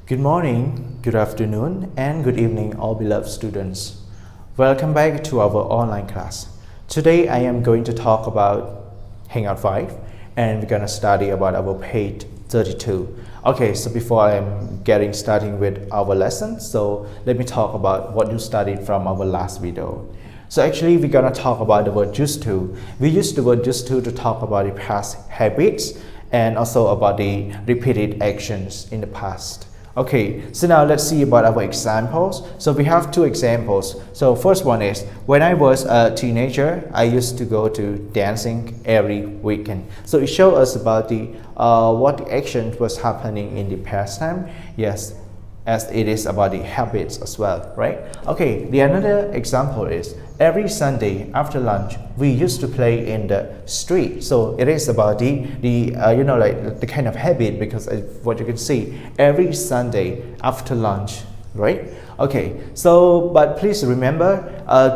Good morning, good afternoon, and good evening, all beloved students. Welcome back to our online class. Today I am going to talk about Hangout 5 and we're going to study about our page 32. Okay, so before I'm getting started with our lesson, so let me talk about what you studied from our last video. So actually we're going to talk about the word used to. We use the word used to talk about the past habits and also about the repeated actions in the past. Okay, so now let's see about our examples. So we have two examples. So first one is, when I was a teenager, I used to go to dancing every weekend. So it shows us about the what the action was happening in the past time. Yes, as it is about the habits as well, right? Okay, the another example is, every Sunday after lunch we used to play in the street. So it is about the kind of habit, because what you can see every Sunday after lunch, right? Okay, so but please remember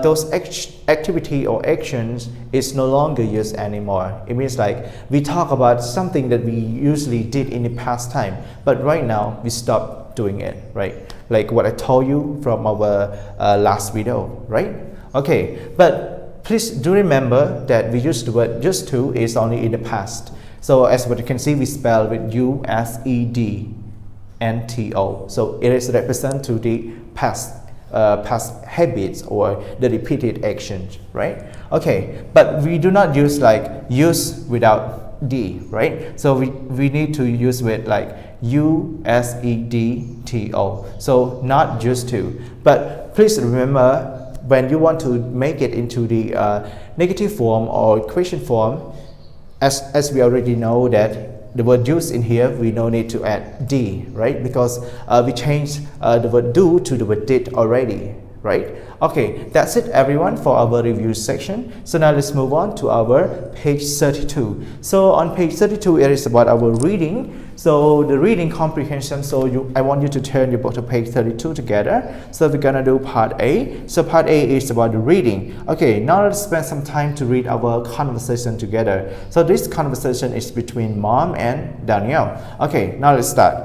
those activity or actions is no longer used anymore. It means like we talk about something that we usually did in the past time, but right now we stop doing it, right? Like what I told you from our last video, right? Okay, but please do remember that we use the word used to is only in the past. So as what you can see, we spell with U-S-E-D-N-T-O. So it is represent to the past habits or the repeated actions, right? Okay, but we do not use like use without D, right? So we need to use with like U-S-E-D-T-O. So not used to. But please remember, when you want to make it into the negative form or question form, as we already know that the word use in here, we no need to add D, right? Because we changed the word do to the word did already, right? Okay, that's it everyone for our review section. So now let's move on to our page 32. So on page 32 it is about our reading. So the reading comprehension, so I want you to turn your book to page 32 together. So we're gonna do part A. So part A is about the reading. Okay, now let's spend some time to read our conversation together. So this conversation is between Mom and Danielle. Okay, now let's start.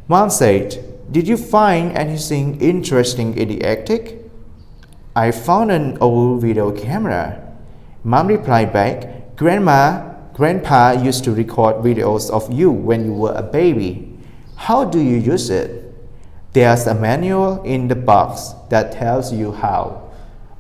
Mom said, "Did you find anything interesting in the attic?" "I found an old video camera." Mom replied back, Grandpa used to record videos of you when you were a baby. How do you use it?" "There's a manual in the box that tells you how."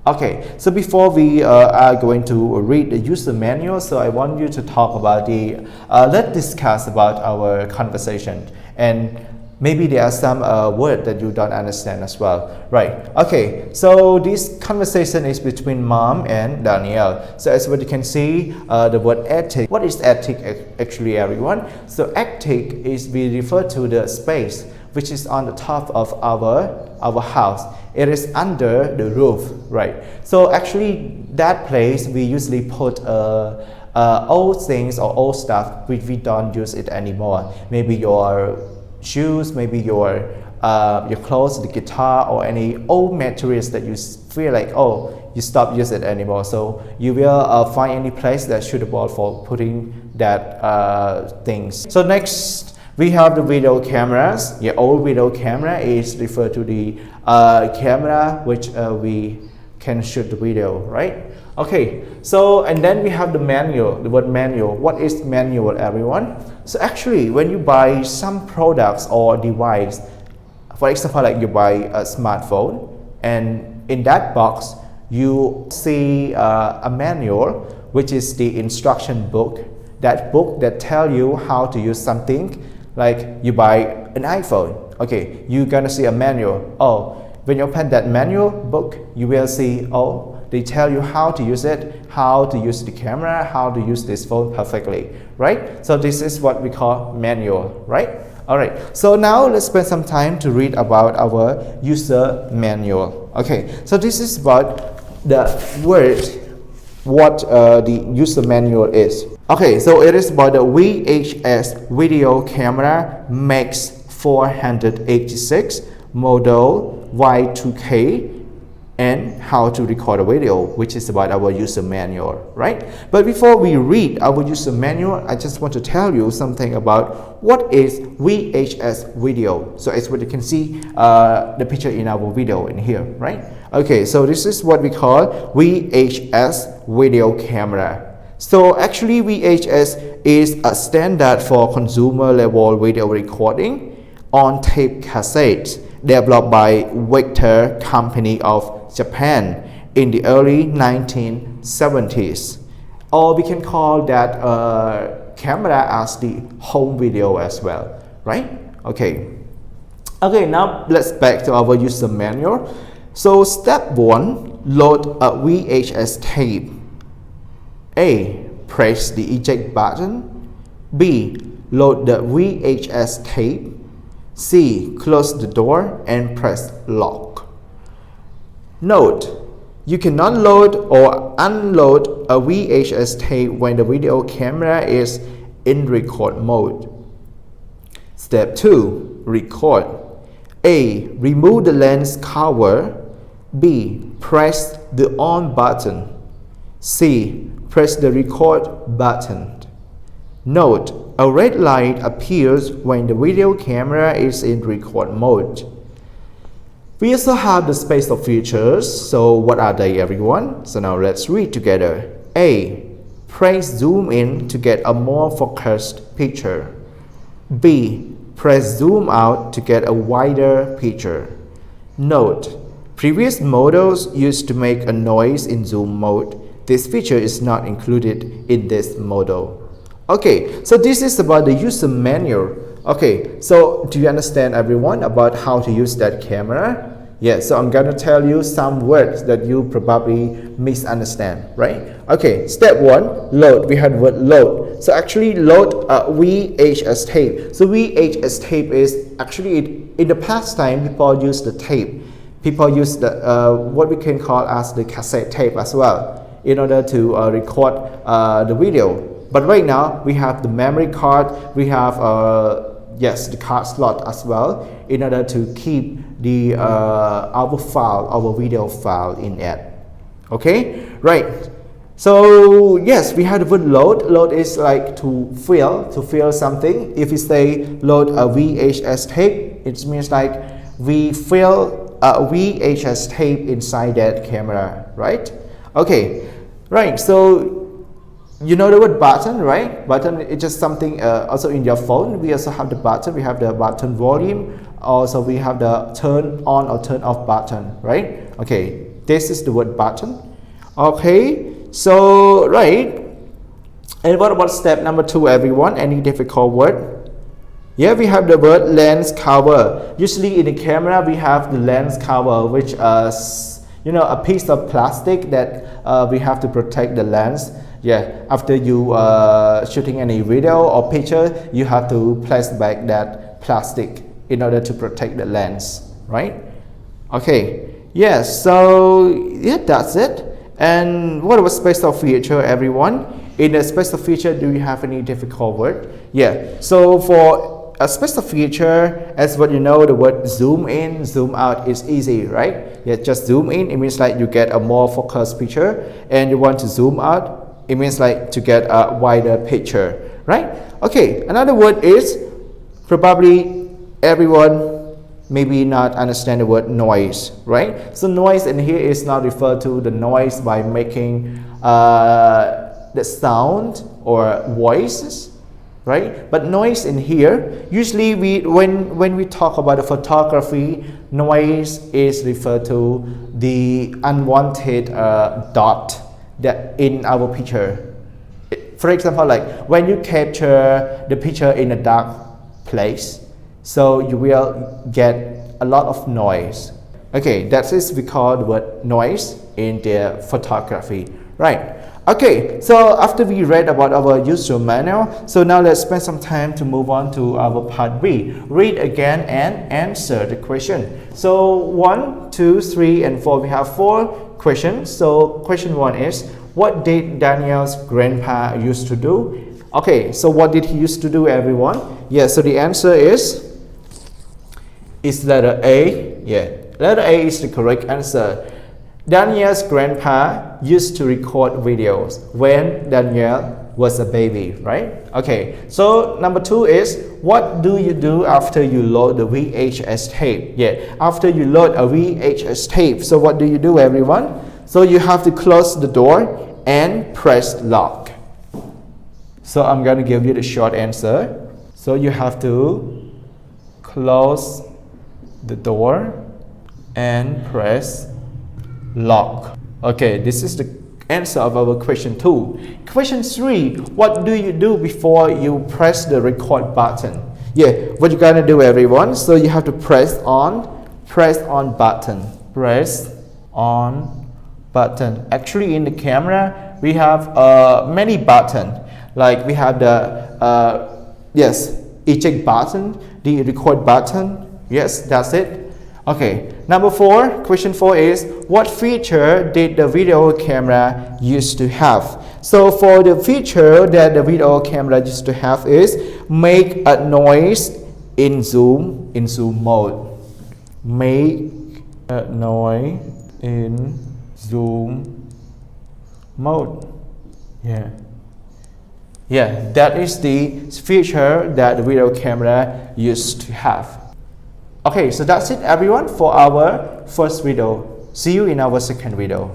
Okay, so before we are going to read the user manual, so I want you to talk about let's discuss about our conversation, and maybe there are some words that you don't understand as well, right? Okay, so this conversation is between Mom and Danielle. So as what you can see, the word attic. What is attic actually, everyone? So attic is, we refer to the space which is on the top of our house. It is under the roof, right? So actually that place we usually put old things or old stuff which we don't use it anymore. Maybe your shoes, maybe your clothes, the guitar, or any old materials that you feel like, oh, you stop using it anymore. So you will find any place that's suitable for putting that things. So next we have the video cameras. Yeah, old video camera is referred to the camera which we can shoot the video, right? Okay, so and then we have the manual, the word manual. What is manual, everyone? So actually when you buy some products or device, for example like you buy a smartphone, and in that box you see a manual which is the instruction book, that book that tell you how to use something. Like you buy an iPhone, okay, you're gonna see a manual. Oh, when you open that manual book, you will see, oh, they tell you how to use it, how to use the camera, how to use this phone perfectly, right? So this is what we call manual, right? All right, so now let's spend some time to read about our user manual. Okay, so this is about the word, what the user manual is. Okay, so it is about the VHS video camera Max 486 model Y2K and how to record a video, which is about our user manual, right? But before we read our user manual, I just want to tell you something about what is VHS video. So as what you can see the picture in our video in here, right? Okay, so this is what we call VHS video camera. So actually VHS is a standard for consumer level video recording on tape cassettes developed by Vector Company of Japan in the early 1970s. Or we can call that camera as the home video as well, right? Okay. Okay, now let's back to our user manual. So step 1, load a VHS tape. A. Press the eject button. B. Load the VHS tape. C. Close the door and press lock. Note, you cannot load or unload a VHS tape when the video camera is in record mode. Step 2. Record. A. Remove the lens cover. B. Press the on button. C. Press the record button. Note, a red light appears when the video camera is in record mode. We also have the spatial features. So what are they, everyone? So now let's read together. A. Press zoom in to get a more focused picture. B. Press zoom out to get a wider picture. Note, previous models used to make a noise in zoom mode. This feature is not included in this model. Okay, so this is about the user manual. Okay, so do you understand, everyone, about how to use that camera? Yeah, so I'm gonna tell you some words that you probably misunderstand, right? Okay, step 1, load. We had the word load. So actually load a VHS tape. So VHS tape is actually, in the past time, people use the tape. People use the what we can call as the cassette tape as well in order to record the video. But right now we have the memory card, we have yes, the card slot as well in order to keep the our file, our video file in it. Okay, right. So yes, we have the word load. Load is like to fill something. If we say load a VHS tape, it means like we fill a VHS tape inside that camera, right? Okay, right. So you know the word button, right? Button is just something also in your phone. We also have the button. We have the button volume. Also, we have the turn on or turn off button, right? Okay, this is the word button. Okay, so right. And what about step number 2, everyone? Any difficult word? Yeah, we have the word lens cover. Usually in the camera, we have the lens cover, which is a piece of plastic that we have to protect the lens. Yeah, after you shooting any video or picture, you have to place back that plastic in order to protect the lens, right? Okay, yes, so yeah, that's it. And what about spatial feature, everyone? In the spatial feature, do you have any difficult word? Yeah, so for a spatial feature, as what you know, the word zoom in, zoom out is easy, right? Yeah, just zoom in, it means like you get a more focused picture, and you want to zoom out, it means like to get a wider picture, right? Okay, another word is probably everyone maybe not understand the word noise, right? So noise in here is not referred to the noise by making the sound or voices, right? But noise in here, usually when we talk about the photography, noise is referred to the unwanted dot that in our picture. For example, like when you capture the picture in a dark place, so you will get a lot of noise. Okay, that is we call the word noise in the photography, right? Okay, so after we read about our user manual, so now let's spend some time to move on to our part B. Read again and answer the question. So 1, 2, 3, and 4, we have 4 questions. So question 1 is, what did Daniel's grandpa used to do? Okay, so what did he used to do, everyone? Yeah, so the answer is letter A. Yeah, letter A is the correct answer. Daniel's grandpa used to record videos when Daniel was a baby, right? Okay, so number 2 is, what do you do after you load the VHS tape? Yeah, after you load a VHS tape, so what do you do, everyone? So you have to close the door and press lock. So I'm going to give you the short answer. So you have to close the door and press lock. Okay, this is the answer of our question 2. Question 3, what do you do before you press the record button? Yeah, what you gonna do, everyone? So you have to press on button. Press on button. Actually, in the camera, we have many buttons. Like we have the eject button, the record button. Yes, that's it. Okay, number 4, question 4 is, what feature did the video camera used to have? So for the feature that the video camera used to have is make a noise in zoom mode. Make a noise in zoom mode. Yeah, that is the feature that the video camera used to have. Okay, so that's it, everyone, for our first video. See you in our second video.